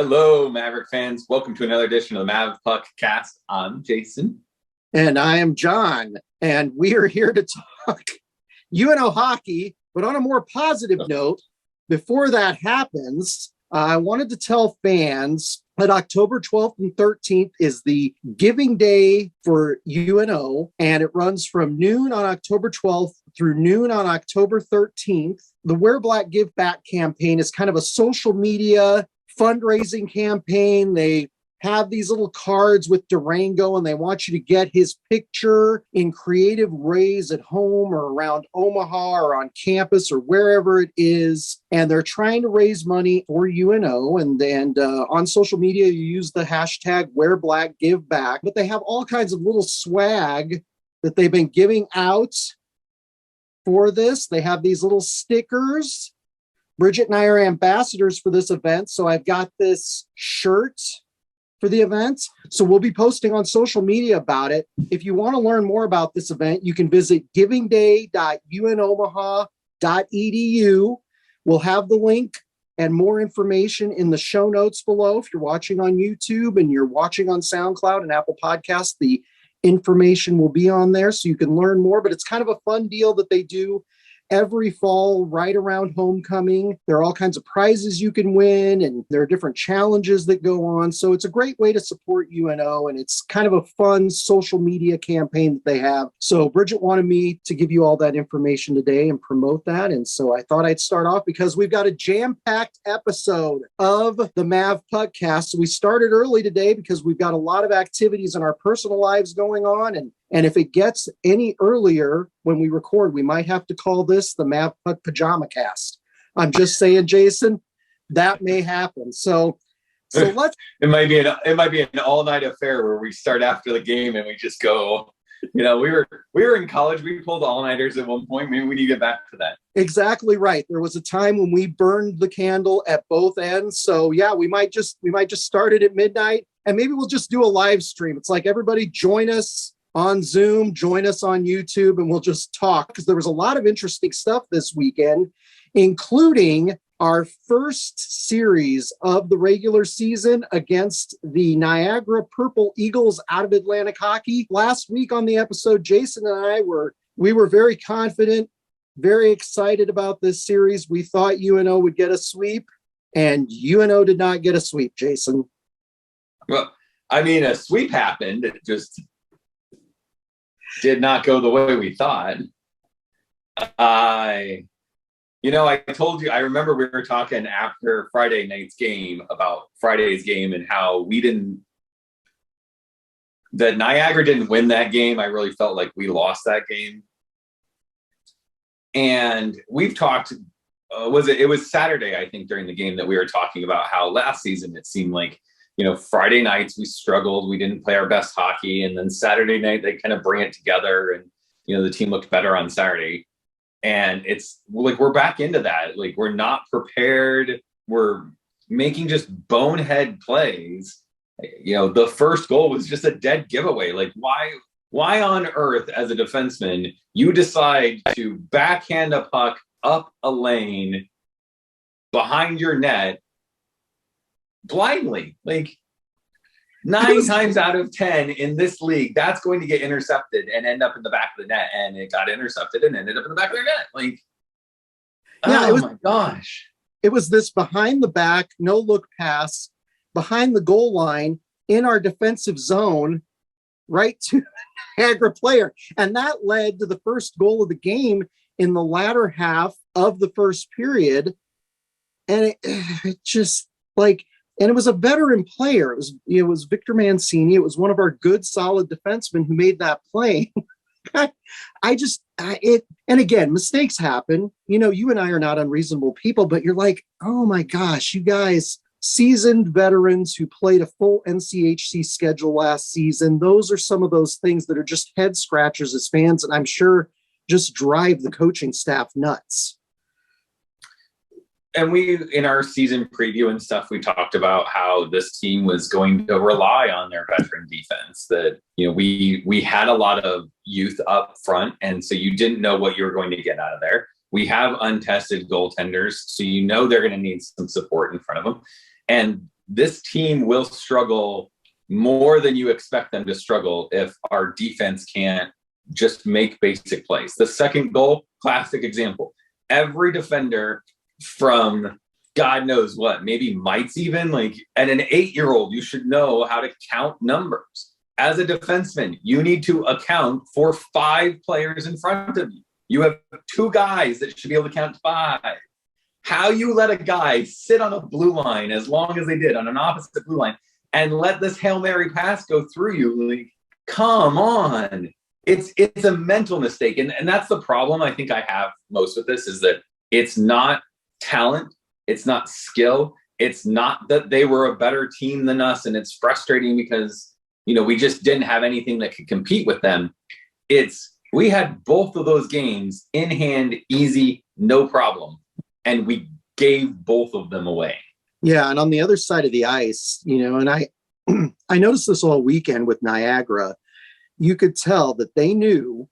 Hello, Maverick fans. Welcome to another edition of the Mavpuckcast. I'm Jason. And I am John. And we are here to talk UNO hockey. But on a more positive note, before that happens, I wanted to tell fans that October 12th and 13th is the Giving Day for UNO, and it runs from noon on October 12th through noon on October 13th. The Wear Black Give Back campaign is kind of a social media fundraising campaign. They have these little cards with Durango, and they want you to get his picture in creative ways at home or around Omaha or on campus or wherever it is. And they're trying to raise money for UNO. And on social media, you use the hashtag Wear Black Give Back. But they have all kinds of little swag that they've been giving out for this. They have these little stickers. Bridget and I are ambassadors for this event. So I've got this shirt for the event. So we'll be posting on social media about it. If you want to learn more about this event, you can visit givingday.unomaha.edu. We'll have the link and more information in the show notes below. If you're watching on YouTube and you're watching on SoundCloud and Apple Podcasts, the information will be on there so you can learn more. But it's kind of a fun deal that they do every fall right around homecoming. There are all kinds of prizes you can win, and there are different challenges that go on. So it's a great way to support UNO, and it's kind of a fun social media campaign that they have. So Bridget wanted me to give you all that information today and promote that. And so I thought I'd start off because we've got a jam-packed episode of the Mavpuckcast. So we started early today because we've got a lot of activities in our personal lives going on, and if it gets any earlier when we record, we might have to call this the Mavpuck Pajama Cast. I'm just saying, Jason, that may happen. So let's. It might be an all-night affair where we start after the game and we just go. You know, we were in college. We pulled all-nighters at one point. Maybe we need to get back to that. Exactly right. There was a time when we burned the candle at both ends. So yeah, we might just start it at midnight, and maybe we'll just do a live stream. It's like, everybody join us on Zoom, join us on YouTube, and we'll just talk, because there was a lot of interesting stuff this weekend, including our first series of the regular season against the Niagara Purple Eagles out of Atlantic Hockey. Last week on the episode, Jason and I were very confident, very excited about this series. We thought UNO would get a sweep, and UNO did not get a sweep, Jason. Well, I mean, a sweep happened. It just did not go the way we thought. I told you, I remember we were talking after Friday night's game about Friday's game and how that Niagara didn't win that game. I really felt like we lost that game. And we've talked, it was Saturday, I think, during the game that we were talking about how last season it seemed like, Friday nights we struggled. We didn't play our best hockey. And then Saturday night, they kind of bring it together, and, the team looked better on Saturday. And it's like, we're back into that. Like, we're not prepared. We're making just bonehead plays. The first goal was just a dead giveaway. Like, why on earth, as a defenseman, you decide to backhand a puck up a lane behind your net blindly? Like, 9 times out of 10 in this league, that's going to get intercepted and end up in the back of the net. And it got intercepted and ended up in the back of their net. Like, yeah, my gosh. It was this behind the back, no look pass behind the goal line in our defensive zone, right to the Niagara player. And that led to the first goal of the game in the latter half of the first period. And it just like, and it was a veteran player. It was Victor Mancini. It was one of our good, solid defensemen who made that play. And again, mistakes happen. You and I are not unreasonable people, but you're like, oh my gosh, you guys, seasoned veterans who played a full NCHC schedule last season. Those are some of those things that are just head scratchers as fans, and I'm sure just drive the coaching staff nuts. And in our season preview and stuff, we talked about how this team was going to rely on their veteran defense, that, we had a lot of youth up front. And so you didn't know what you were going to get out of there. We have untested goaltenders, so they're going to need some support in front of them. And this team will struggle more than you expect them to struggle if our defense can't just make basic plays. The second goal, classic example. Every defender from God knows what, maybe mites even, like, and an 8-year-old, you should know how to count numbers. As a defenseman, you need to account for 5 players in front of you. You have 2 guys that should be able to count 5. How you let a guy sit on a blue line as long as they did on an opposite blue line and let this Hail Mary pass go through you, like, come on. It's a mental mistake. And that's the problem I think I have most with this, is that it's not talent. It's not skill. It's not that they were a better team than us. And it's frustrating because, we just didn't have anything that could compete with them. We had both of those games in hand, easy, no problem. And we gave both of them away. Yeah. And on the other side of the ice, and I noticed this all weekend with Niagara, you could tell that they knew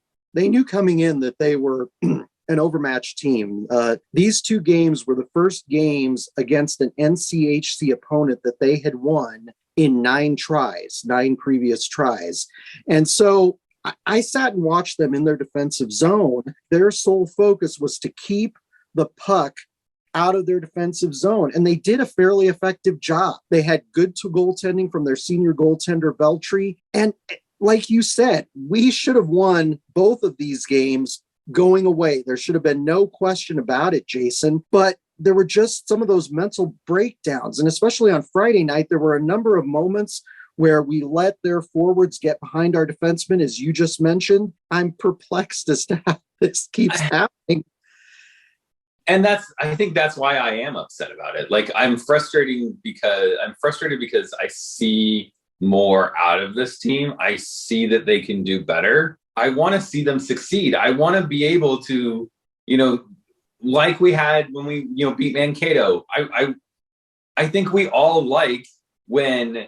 coming in that they were an overmatched team. These 2 games were the first games against an NCHC opponent that they had won in 9 previous tries. And so I sat and watched them in their defensive zone. Their sole focus was to keep the puck out of their defensive zone. And they did a fairly effective job. They had good goaltending from their senior goaltender, Veltri. And like you said, we should have won both of these games going away. There should have been no question about it, Jason. But there were just some of those mental breakdowns. And especially on Friday night, there were a number of moments where we let their forwards get behind our defensemen, as you just mentioned. I'm perplexed as to how this keeps happening. And I think that's why I am upset about it. Like, I'm frustrated because I see more out of this team. I see that they can do better. I want to see them succeed. I want to be able to, like we had when we, beat Mankato. I think we all like when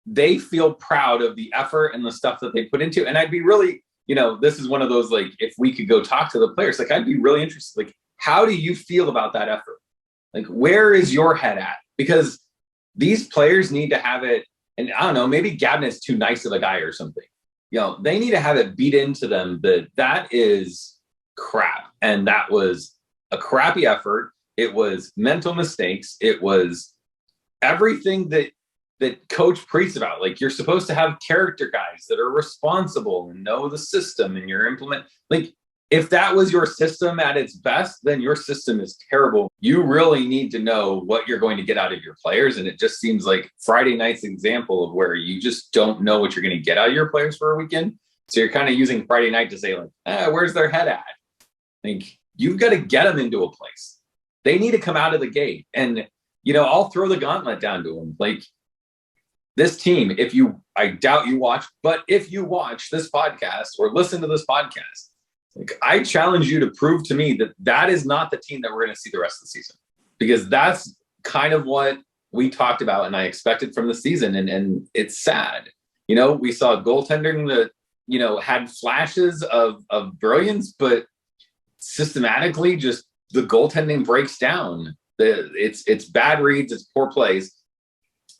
they feel proud of the effort and the stuff that they put into. And I'd be really, this is one of those, like, if we could go talk to the players, like, I'd be really interested. Like, how do you feel about that effort? Like, where is your head at? Because these players need to have it. And I don't know, maybe Gabinet's too nice of a guy or something. They need to have it beat into them that is crap. And that was a crappy effort. It was mental mistakes. It was everything that coach preached about. Like, you're supposed to have character guys that are responsible and know the system, and you're like, if that was your system at its best, then your system is terrible. You really need to know what you're going to get out of your players. And it just seems like Friday night's example of where you just don't know what you're going to get out of your players for a weekend. So you're kind of using Friday night to say, like, where's their head at? Like, you've got to get them into a place. They need to come out of the gate. And, I'll throw the gauntlet down to them. Like, this team, I doubt you watch, but if you watch this podcast or listen to this podcast, like, I challenge you to prove to me that is not the team that we're going to see the rest of the season, because that's kind of what we talked about and I expected from the season. And it's sad. We saw goaltending that, had flashes of brilliance, but systematically just the goaltending breaks down. It's bad reads, it's poor plays.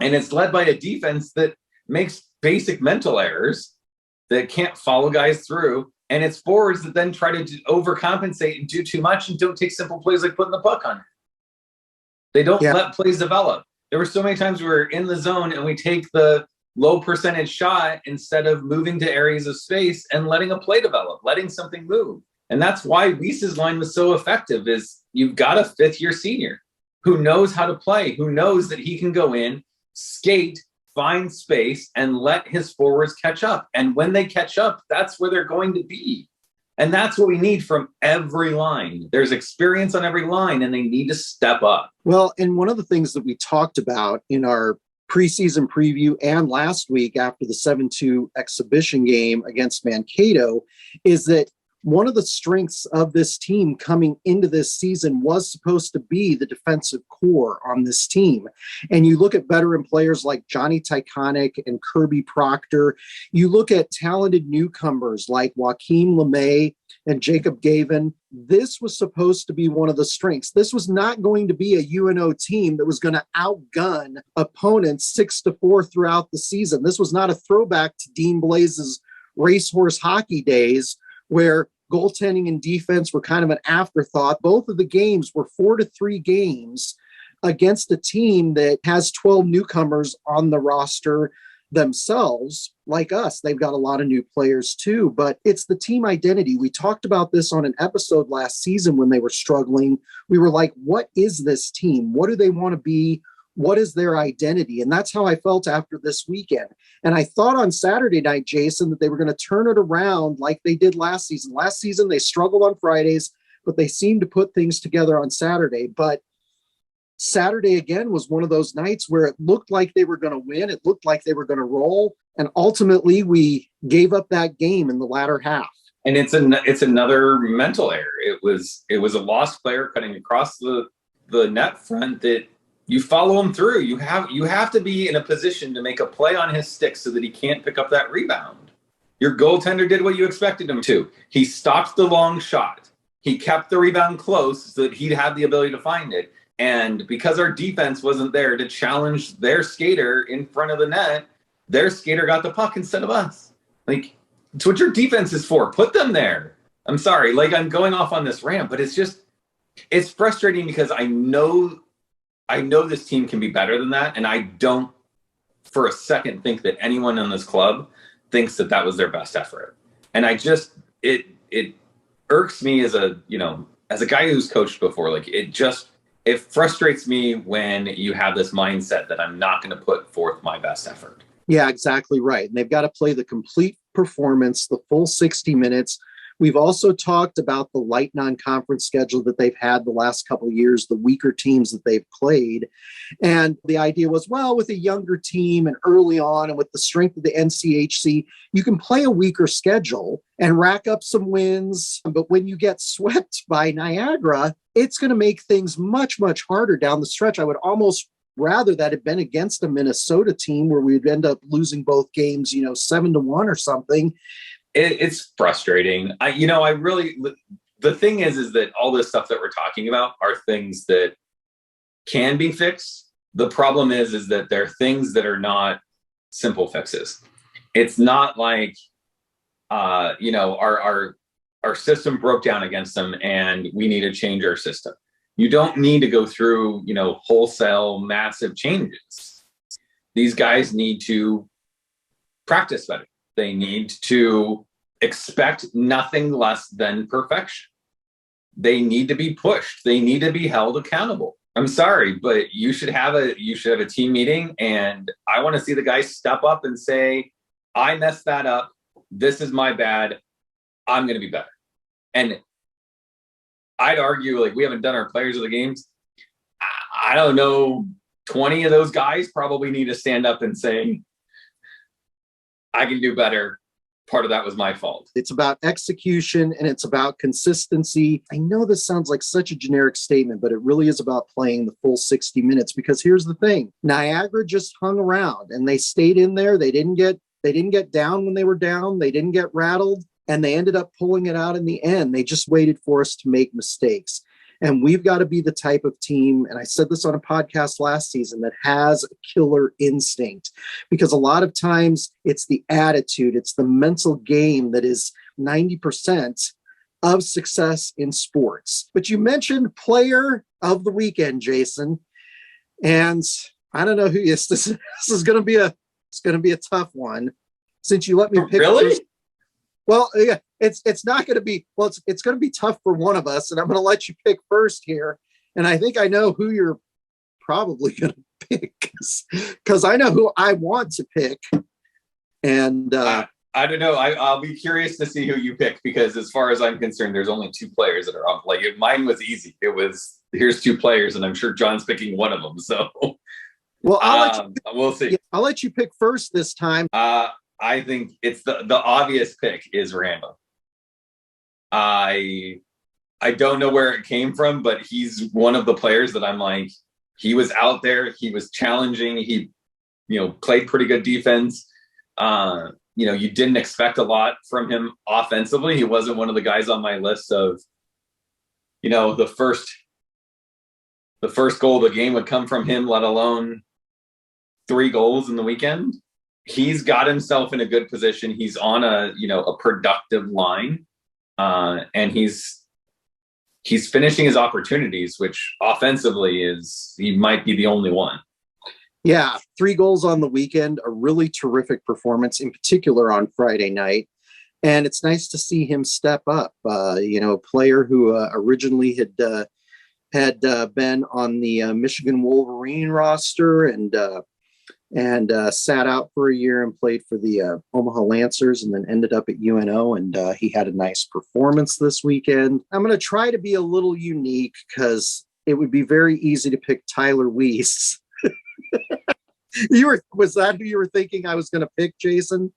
And it's led by a defense that makes basic mental errors that can't follow guys through. And it's forwards that then try to overcompensate and do too much and don't take simple plays like putting the puck on it. They don't let plays develop. There were so many times we were in the zone and we take the low percentage shot instead of moving to areas of space and letting a play develop, letting something move. And that's why Weiss's line was so effective, is you've got a 5th-year senior who knows how to play, who knows that he can go in, skate, find space, and let his forwards catch up. And when they catch up, that's where they're going to be. And that's what we need from every line. There's experience on every line, and they need to step up. Well, and one of the things that we talked about in our preseason preview and last week after the 7-2 exhibition game against Mankato is that one of the strengths of this team coming into this season was supposed to be the defensive core on this team. And you look at veteran players like Johnny Tyconic and Kirby Proctor. You look at talented newcomers like Joaquin LeMay and Jacob Gavin. This was supposed to be one of the strengths. This was not going to be a UNO team that was going to outgun opponents 6-4 throughout the season. This was not a throwback to Dean Blaze's racehorse hockey days where goaltending and defense were kind of an afterthought. Both of the games were 4-3 games against a team that has 12 newcomers on the roster themselves. Like us, they've got a lot of new players too, but it's the team identity. We talked about this on an episode last season when they were struggling. We were like, what is this team? What do they want to be? What is their identity? And that's how I felt after this weekend. And I thought on Saturday night, Jason, that they were going to turn it around like they did last season. Last season, they struggled on Fridays, but they seemed to put things together on Saturday. But Saturday again was one of those nights where it looked like they were going to win. It looked like they were going to roll. And ultimately we gave up that game in the latter half. And it's another mental error. It was a lost player cutting across the net front that you follow him through. You have to be in a position to make a play on his stick so that he can't pick up that rebound. Your goaltender did what you expected him to. He stopped the long shot. He kept the rebound close so that he'd have the ability to find it. And because our defense wasn't there to challenge their skater in front of the net, their skater got the puck instead of us. Like, it's what your defense is for. Put them there. I'm sorry. Like, I'm going off on this rant, but it's frustrating because I know this team can be better than that. And I don't for a second think that anyone in this club thinks that was their best effort. And it irks me as a guy who's coached before. Like, it frustrates me when you have this mindset that I'm not going to put forth my best effort. Yeah, exactly right. And they've got to play the complete performance, the full 60 minutes. We've also talked about the light non-conference schedule that they've had the last couple of years, the weaker teams that they've played. And the idea was, well, with a younger team and early on and with the strength of the NCHC, you can play a weaker schedule and rack up some wins. But when you get swept by Niagara, it's going to make things much, much harder down the stretch. I would almost rather that had been against a Minnesota team where we'd end up losing both games, 7-1 or something. It's frustrating. The thing is that all this stuff that we're talking about are things that can be fixed. The problem is that they're things that are not simple fixes. It's not like, our system broke down against them and we need to change our system. You don't need to go through, wholesale massive changes. These guys need to practice better. They need to expect nothing less than perfection. They need to be pushed. They need to be held accountable. I'm sorry, but you should have a team meeting, and I want to see the guys step up and say, I messed that up. This is my bad. I'm going to be better. And I'd argue, like, we haven't done our players of the games. I don't know, 20 of those guys probably need to stand up and say, I can do better. Part of that was my fault. It's about execution and it's about consistency. I know this sounds like such a generic statement, but it really is about playing the full 60 minutes, because here's the thing. Niagara just hung around and they stayed in there. They didn't get down when they were down. They didn't get rattled, and they ended up pulling it out in the end. They just waited for us to make mistakes. And we've got to be the type of team, and I said this on a podcast last season, that has a killer instinct, because a lot of times it's the attitude, it's the mental game that is 90% of success in sports. But you mentioned player of the weekend, Jason, and I don't know who is this. This is going to be a tough one, since you let me pick. Really? Well, yeah, it's not going to be, well, it's going to be tough for one of us, and I'm going to let you pick first here. And I think I know who you're probably going to pick, because I know who I want to pick. And I don't know. I'll be curious to see who you pick, because as far as I'm concerned, there's only two players that are up. Like, mine was easy. It was, here's two players, and I'm sure John's picking one of them. So, well, we'll see. I'll let you pick first this time. I think it's the obvious pick is Randall. I don't know where it came from, but he's one of the players that I'm like, he was out there, he was challenging, he played pretty good defense. you didn't expect a lot from him offensively. He wasn't one of the guys on my list of, the first goal of the game would come from him, let alone 3 goals in the weekend. He's got himself in a good position. He's on a productive line, and he's finishing his opportunities, which offensively he might be the only one. Yeah, 3 goals on the weekend, a really terrific performance, in particular on Friday night. And it's nice to see him step up. A player who originally had been on the Michigan Wolverine roster and sat out for a year and played for the Omaha Lancers and then ended up at UNO. And he had a nice performance this weekend. I'm going to try to be a little unique because it would be very easy to pick Tyler Weiss. Was that who you were thinking I was going to pick, Jason?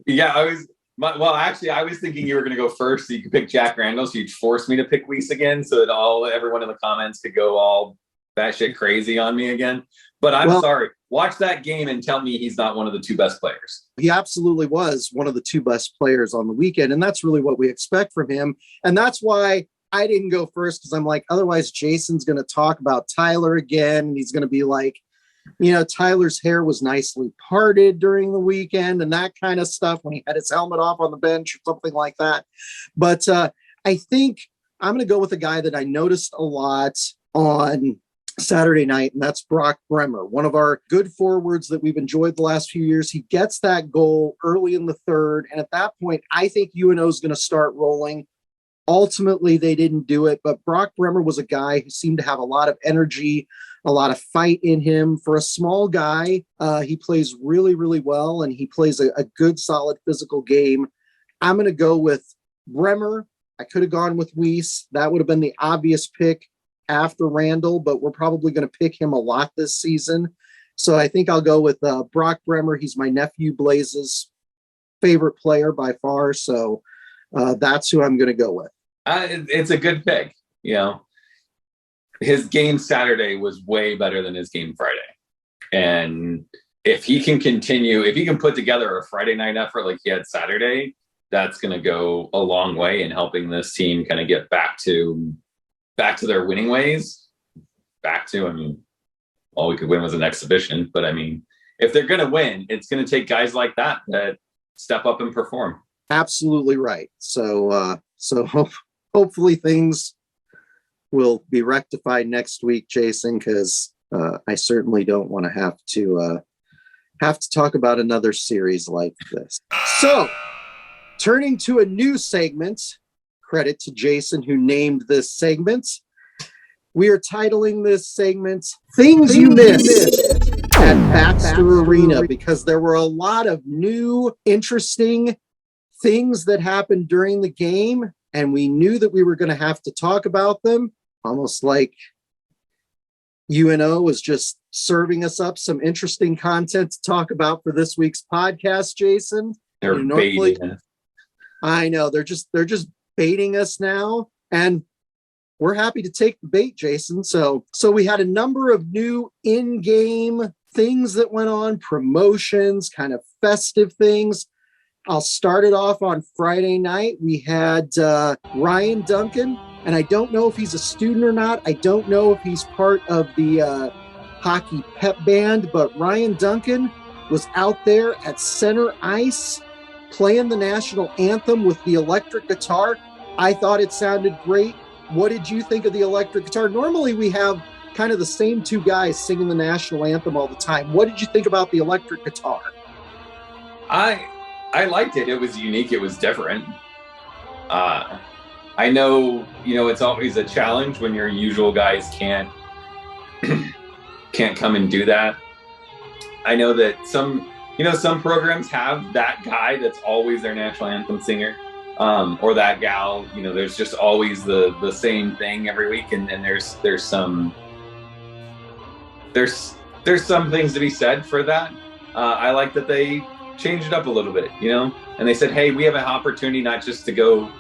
Yeah, I was. Well, actually, I was thinking you were going to go first, so you could pick Jack Randall. So you'd force me to pick Weiss again, so that everyone in the comments could go all batshit crazy on me again. But I'm sorry. Watch that game and tell me he's not one of the 2 best players. He absolutely was one of the 2 best players on the weekend, and that's really what we expect from him. And that's why I didn't go first, because I'm like, otherwise Jason's going to talk about Tyler again, and he's going to be like, Tyler's hair was nicely parted during the weekend and that kind of stuff when he had his helmet off on the bench or something like that. But I think I'm going to go with a guy that I noticed a lot on Saturday night, and that's Brock Bremer, one of our good forwards that we've enjoyed the last few years. He gets that goal early in the third, and at that point, I think UNO is going to start rolling. Ultimately, they didn't do it, but Brock Bremer was a guy who seemed to have a lot of energy, a lot of fight in him. For a small guy, he plays really, really well, and he plays a good, solid physical game. I'm going to go with Bremer. I could have gone with Weiss. That would have been the obvious pick after Randall, but we're probably going to pick him a lot this season. So I think I'll go with Brock Bremer. He's my nephew Blaze's favorite player by far. So that's who I'm going to go with. It's a good pick. His game Saturday was way better than his game Friday. And if he can put together a Friday night effort like he had Saturday, that's going to go a long way in helping this team kind of get back to their winning ways. All we could win was an exhibition. But if they're going to win, it's going to take guys like that step up and perform. Absolutely right. So hopefully things will be rectified next week, Jason, because I certainly don't want to have to talk about another series like this. So, turning to a new segment, credit to Jason who named this segment. We are titling this segment Things You Missed at Baxter Arena, because there were a lot of new, interesting things that happened during the game, and we knew that we were going to have to talk about them, almost like UNO was just serving us up some interesting content to talk about for this week's podcast, Jason. They're baiting us. I know, they're just baiting us now, and we're happy to take the bait, Jason. So we had a number of new in-game things that went on, promotions, kind of festive things. I'll start it off on Friday night. We had Ryan Duncan, and I don't know if he's a student or not. I don't know if he's part of the hockey pep band, but Ryan Duncan was out there at center ice playing the national anthem with the electric guitar. I thought it sounded great. What did you think of the electric guitar? Normally we have kind of the same 2 guys singing the national anthem all the time. What did you think about the electric guitar? I liked it. It was unique. It was different. I know, it's always a challenge when your usual guys can't come and do that. I know that some programs have that guy that's always their national anthem singer, or that gal. There's just always the same thing every week, and there's some things to be said for that. I like that they changed it up a little bit, and they said, hey, we have an opportunity not just to go,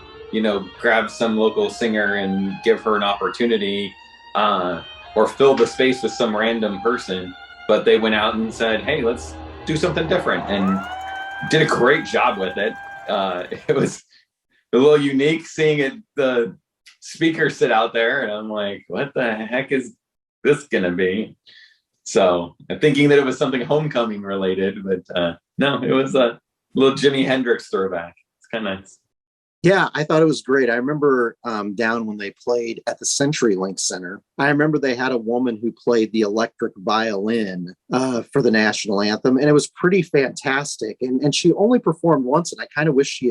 grab some local singer and give her an opportunity, or fill the space with some random person, but they went out and said, hey, let's do something different. And did a great job with it. It was a little unique seeing it, the speaker sit out there, and I'm like, what the heck is this gonna be? So I'm thinking that it was something homecoming related, but no, it was a little Jimi Hendrix throwback. It's kind of nice. Yeah, I thought it was great. I remember down when they played at the CenturyLink Center, I remember they had a woman who played the electric violin for the national anthem, and it was pretty fantastic. And she only performed once, and I kind of wish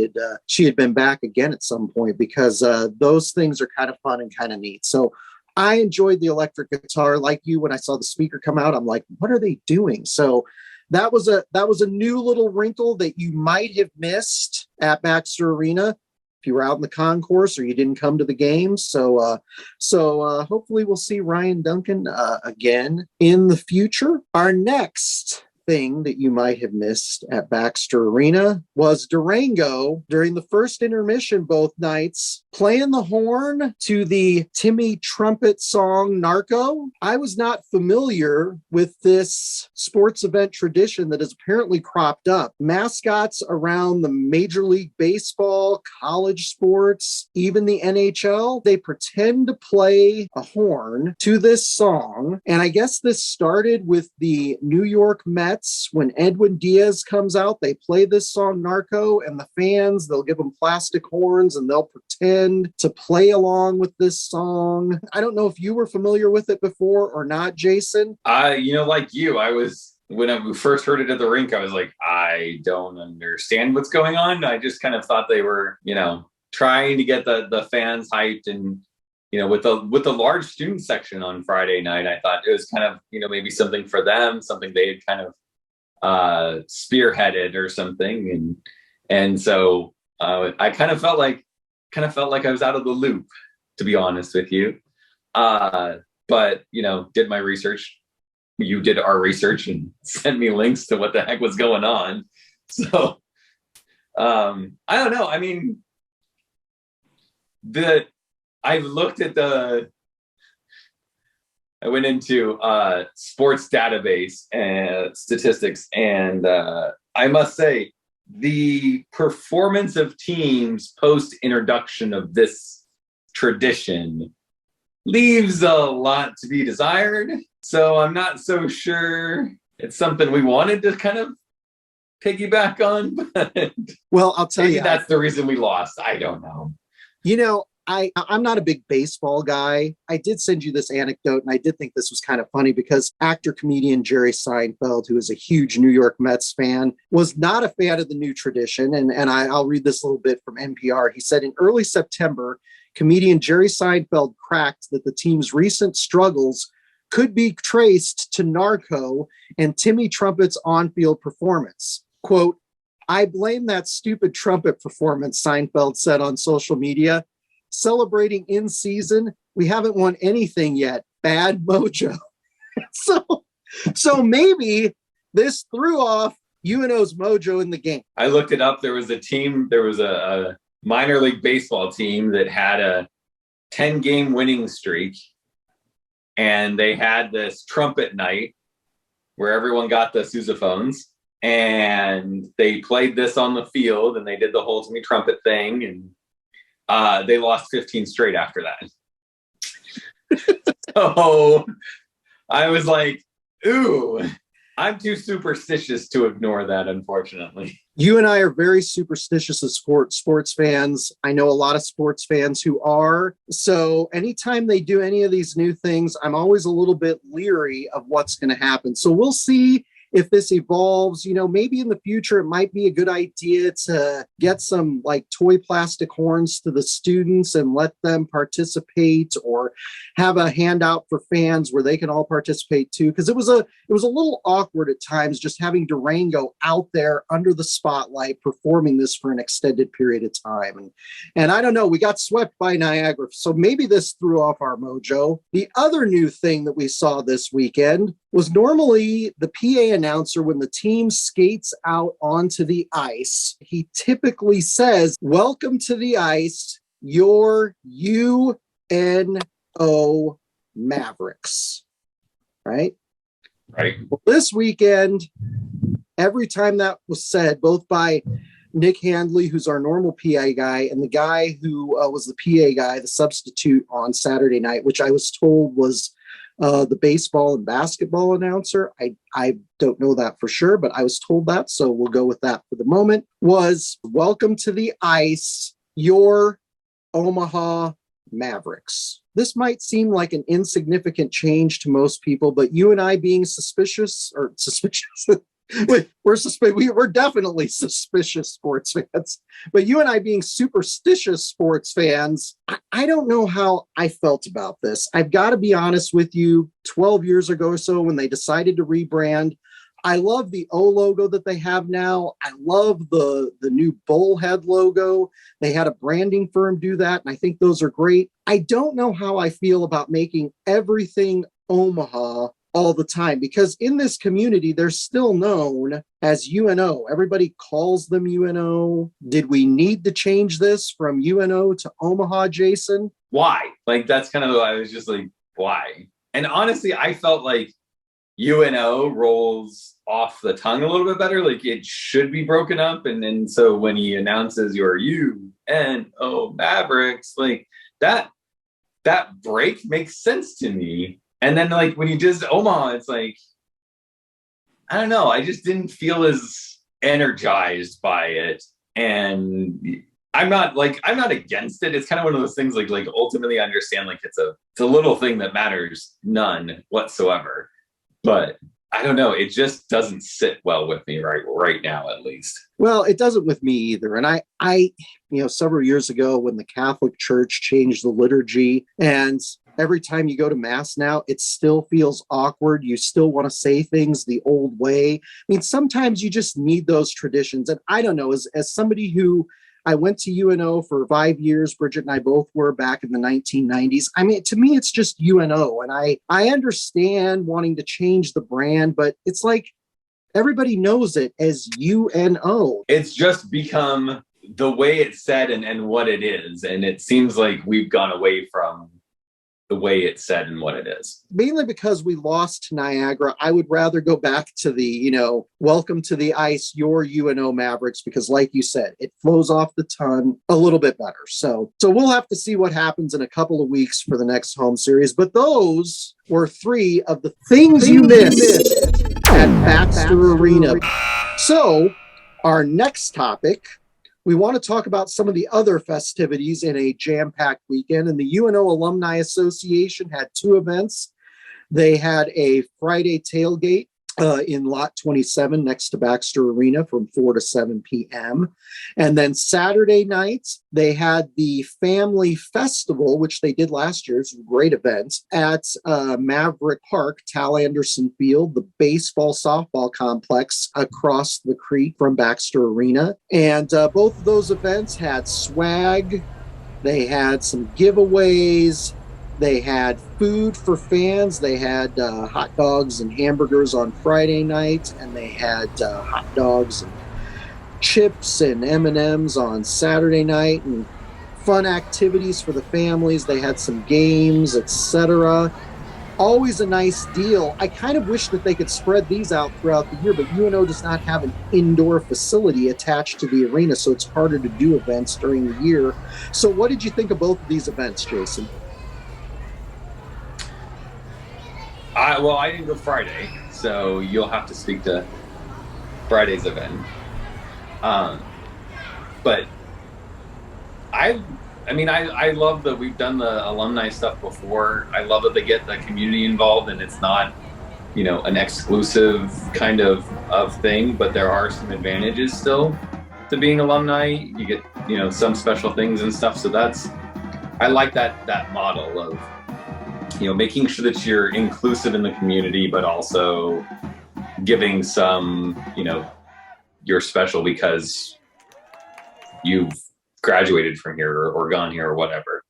she had been back again at some point, because those things are kind of fun and kind of neat. So I enjoyed the electric guitar. Like you, when I saw the speaker come out, I'm like, what are they doing? So that was a new little wrinkle that you might have missed at Baxter Arena if you were out in the concourse or you didn't come to the games. So hopefully we'll see Ryan Duncan again in the future. Our next thing that you might have missed at Baxter Arena was Durango during the first intermission both nights playing the horn to the Timmy Trumpet song Narco. I was not familiar with this sports event tradition that has apparently cropped up. Mascots around the Major League Baseball, college sports, even the NHL, they pretend to play a horn to this song. And I guess this started with the New York Mets. When Edwin Diaz comes out, they play this song Narco, and the fans, they'll give them plastic horns and they'll pretend to play along with this song. I don't know if you were familiar with it before or not, Jason. Like you, when I first heard it at the rink, I was like, I don't understand what's going on. I just kind of thought they were, trying to get the fans hyped, and with the large student section on Friday night, I thought it was kind of, maybe something for them, something they had kind of spearheaded or something, and so I kind of felt like I was out of the loop, to be honest with you. But did my research. You did our research and sent me links to what the heck was going on. So I don't know. I mean, I've looked at I went into sports database and statistics, and I must say the performance of teams post introduction of this tradition leaves a lot to be desired. So I'm not so sure it's something we wanted to kind of piggyback on. But well, I'll tell you, that's the reason we lost. I don't know. I'm not a big baseball guy. I did send you this anecdote, and I did think this was kind of funny because actor-comedian Jerry Seinfeld, who is a huge New York Mets fan, was not a fan of the new tradition. And I'll read this little bit from NPR. He said, in early September, comedian Jerry Seinfeld cracked that the team's recent struggles could be traced to Narco and Timmy Trumpet's on-field performance. Quote, I blame that stupid trumpet performance, Seinfeld said on social media. Celebrating in season, we haven't won anything yet. Bad mojo. so maybe this threw off UNO's mojo in the game. I looked it up. There was a minor league baseball team that had a 10-game winning streak, and they had this trumpet night where everyone got the sousaphones, and they played this on the field, and they did the whole Timmy Trumpet thing, and they lost 15 straight after that. So I was like, ooh, I'm too superstitious to ignore that, unfortunately. You and I are very superstitious as sports fans. I know a lot of sports fans who are. So anytime they do any of these new things, I'm always a little bit leery of what's going to happen. So we'll see if this evolves. Maybe in the future, it might be a good idea to get some like toy plastic horns to the students and let them participate, or have a handout for fans where they can all participate too. Because it was a little awkward at times just having Durango out there under the spotlight performing this for an extended period of time. And I don't know, we got swept by Niagara. So maybe this threw off our mojo. The other new thing that we saw this weekend was normally the PA announcer, when the team skates out onto the ice, he typically says, welcome to the ice, your UNO Mavericks. Right? Right. Well, this weekend, every time that was said, both by Nick Handley, who's our normal PA guy, and the guy who was the PA guy, the substitute on Saturday night, which I was told was the baseball and basketball announcer. I don't know that for sure, but I was told that, so we'll go with that for the moment, was welcome to the ice, your Omaha Mavericks. This might seem like an insignificant change to most people, but you and I being suspicious, we're definitely suspicious sports fans, but you and I being superstitious sports fans, I don't know how I felt about this. I've got to be honest with you. 12 years ago or so, when they decided to rebrand, I love the O logo that they have now. I love the new bullhead logo. They had a branding firm do that, and I think those are great. I don't know how I feel about making everything Omaha all the time, because in this community, they're still known as UNO. Everybody calls them UNO. Did we need to change this from UNO to Omaha, Jason? Why? Like, that's kind of, I was just like, why? And honestly, I felt like UNO rolls off the tongue a little bit better. Like, it should be broken up. And then so when he announces your UNO Mavericks, like that break makes sense to me. And then like when you just Omaha, it's like, I don't know. I just didn't feel as energized by it. And I'm not against it. It's kind of one of those things like ultimately I understand like it's a little thing that matters none whatsoever. But I don't know. It just doesn't sit well with me right now, at least. Well, it doesn't with me either. And I several years ago when the Catholic Church changed the liturgy, and every time you go to mass now, it still feels awkward. You still want to say things the old way. I mean, sometimes you just need those traditions. And I don't know, as somebody who I went to UNO for 5 years, Bridget and I both were back in the 1990s. I mean, to me, it's just UNO. And I understand wanting to change the brand, but it's like everybody knows it as UNO. It's just become the way it's said and what it is. And it seems like we've gone away from the way it's said and what it is. Mainly because we lost to Niagara. I would rather go back to the, welcome to the ice, your UNO Mavericks, because like you said, it flows off the tongue a little bit better. So we'll have to see what happens in a couple of weeks for the next home series. But those were 3 of the things you missed at Baxter Arena. So our next topic, we want to talk about some of the other festivities in a jam-packed weekend. And the UNO Alumni Association had 2 events. They had a Friday tailgate in Lot 27 next to Baxter Arena from 4 to 7 p.m. And then Saturday nights, they had the Family Festival, which they did last year. It's a great event at Maverick Park, Tal Anderson Field, the baseball softball complex across the creek from Baxter Arena. And both of those events had swag. They had some giveaways. They had food for fans. They had hot dogs and hamburgers on Friday night, and they had hot dogs and chips and M&Ms on Saturday night, and fun activities for the families. They had some games, etc. Always a nice deal. I kind of wish that they could spread these out throughout the year, but UNO does not have an indoor facility attached to the arena, so it's harder to do events during the year. So what did you think of both of these events, Jason? I didn't go Friday, so you'll have to speak to Friday's event. But I love that we've done the alumni stuff before. I love that they get the community involved, and it's not, an exclusive kind of thing, but there are some advantages still to being alumni. You get, some special things and stuff. So I like that model of, making sure that you're inclusive in the community, but also giving some, you're special because you've graduated from here or gone here or whatever.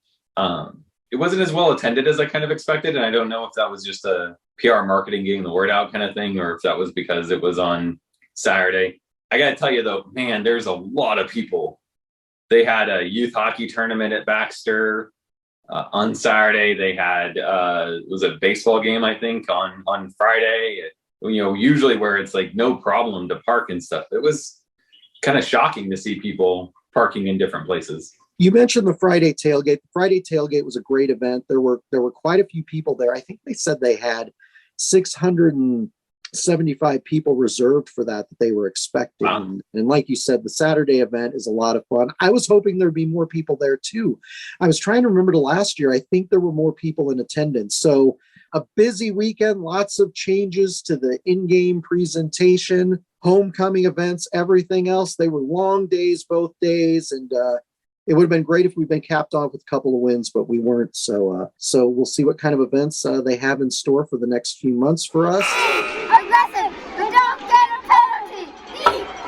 It wasn't as well attended as I kind of expected. And I don't know if that was just a PR marketing getting the word out kind of thing, or if that was because it was on Saturday. I got to tell you though, man, there's a lot of people. They had a youth hockey tournament at Baxter. On Saturday, they had was a baseball game, I think, on Friday. usually where it's like no problem to park and stuff. It was kind of shocking to see people parking in different places. You mentioned the Friday tailgate. The Friday tailgate was a great event. There were quite a few people there. I think they said they had 675 people reserved for that they were expecting. Wow. And like you said, the Saturday event is a lot of fun. I was hoping there'd be more people there too. I was trying to remember the last year. I think there were more people in attendance. So a busy weekend, lots of changes to the in-game presentation, homecoming events, everything else. They were long days, both days. And it would have been great if we'd been capped off with a couple of wins, but we weren't. So we'll see what kind of events they have in store for the next few months for us. Aggressive, but don't get a penalty.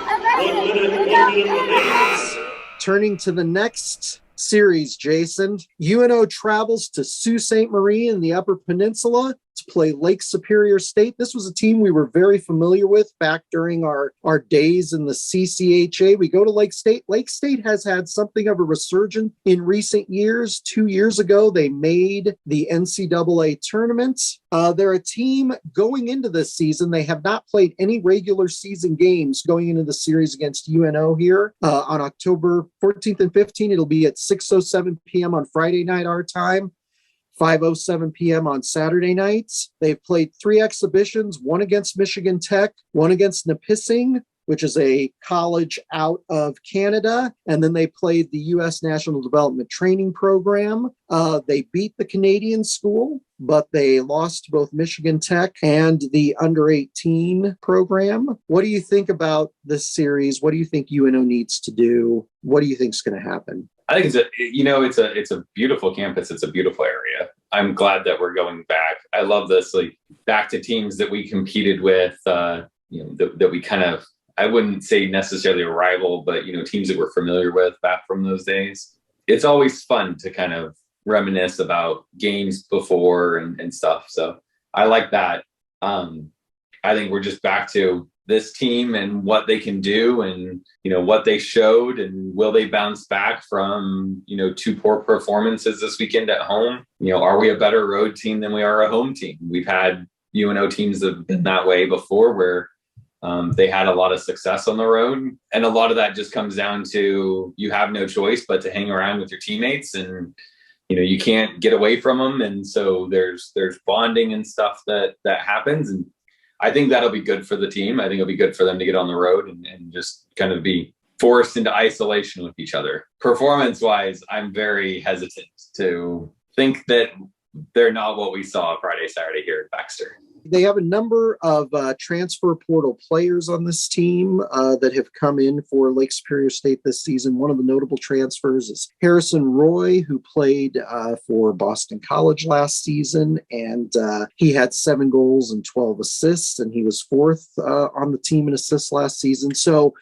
Aggressive, but don't get a penalty. Turning to the next series, Jason, UNO travels to Sault Ste. Marie in the Upper Peninsula to play Lake Superior State. This was a team we were very familiar with back during our days in the CCHA. We go to Lake State. Lake State has had something of a resurgence in recent years. 2 years ago, they made the NCAA tournament. They're a team going into this season. They have not played any regular season games going into the series against UNO here on October 14th and 15th. It'll be at 6:07 p.m. on Friday night, our time. 5:07 p.m. on Saturday nights. They've played 3 exhibitions, one against Michigan Tech, one against Nipissing, which is a college out of Canada, and then they played the U.S. National Development Training Program. They beat the Canadian school, but they lost to both Michigan Tech and the under-18 program. What do you think about this series? What do you think UNO needs to do? What do you think is going to happen? I think it's a beautiful campus. It's a beautiful area. I'm glad that we're going back. I love this, like back to teams that we competed with, that we kind of, I wouldn't say necessarily a rival, but, teams that we're familiar with back from those days. It's always fun to kind of reminisce about games before and stuff. So I like that. I think we're just back to this team and what they can do and, what they showed, and will they bounce back from, 2 poor performances this weekend at home? Are we a better road team than we are a home team? We've had UNO teams that have been that way before, where they had a lot of success on the road. And a lot of that just comes down to you have no choice but to hang around with your teammates, and, you can't get away from them. And so there's bonding and stuff that happens. And I think that'll be good for the team. I think it'll be good for them to get on the road and just kind of be forced into isolation with each other. Performance-wise, I'm very hesitant to think that they're not what we saw Friday, Saturday here at Baxter. They have a number of transfer portal players on this team that have come in for Lake Superior State this season. One of the notable transfers is Harrison Roy, who played for Boston College last season, and he had 7 goals and 12 assists, and he was 4th on the team in assists last season. So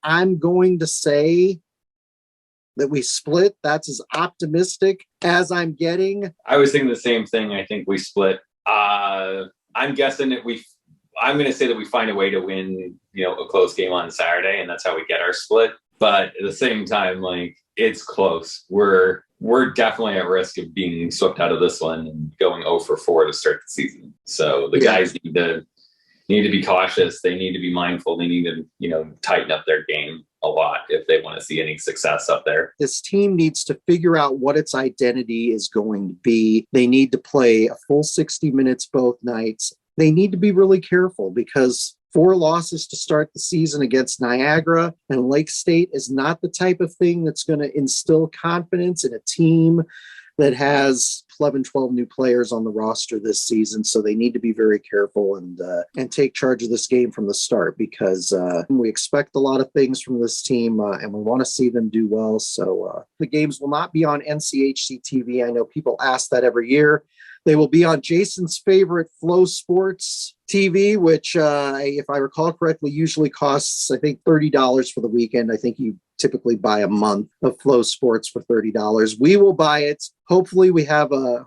I'm going to say that we split. That's as optimistic as I'm getting. I was thinking the same thing. I think we split. I'm guessing that I'm going to say that we find a way to win, a close game on Saturday, and that's how we get our split. But at the same time, it's close. We're definitely at risk of being swept out of this one and going 0-for-4 to start the season. So the guys need to be cautious. They need to be mindful. They need to, tighten up their game a lot if they want to see any success up there. This team needs to figure out what its identity is going to be. They need to play a full 60 minutes both nights. They need to be really careful, because 4 losses to start the season against Niagara and Lake State is not the type of thing that's going to instill confidence in a team that has 11, 12 new players on the roster this season. So they need to be very careful and take charge of this game from the start, because we expect a lot of things from this team and we want to see them do well. So the games will not be on NCHC TV. I know people ask that every year. They will be on Jason's favorite Flow Sports TV, which, if I recall correctly, usually costs, I think, $30 for the weekend. I think you typically buy a month of Flow Sports for $30. We will buy it. Hopefully we have a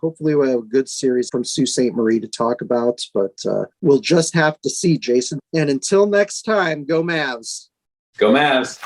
good series from Sault Ste. Marie to talk about, but we'll just have to see, Jason. And until next time, go Mavs. Go Mavs.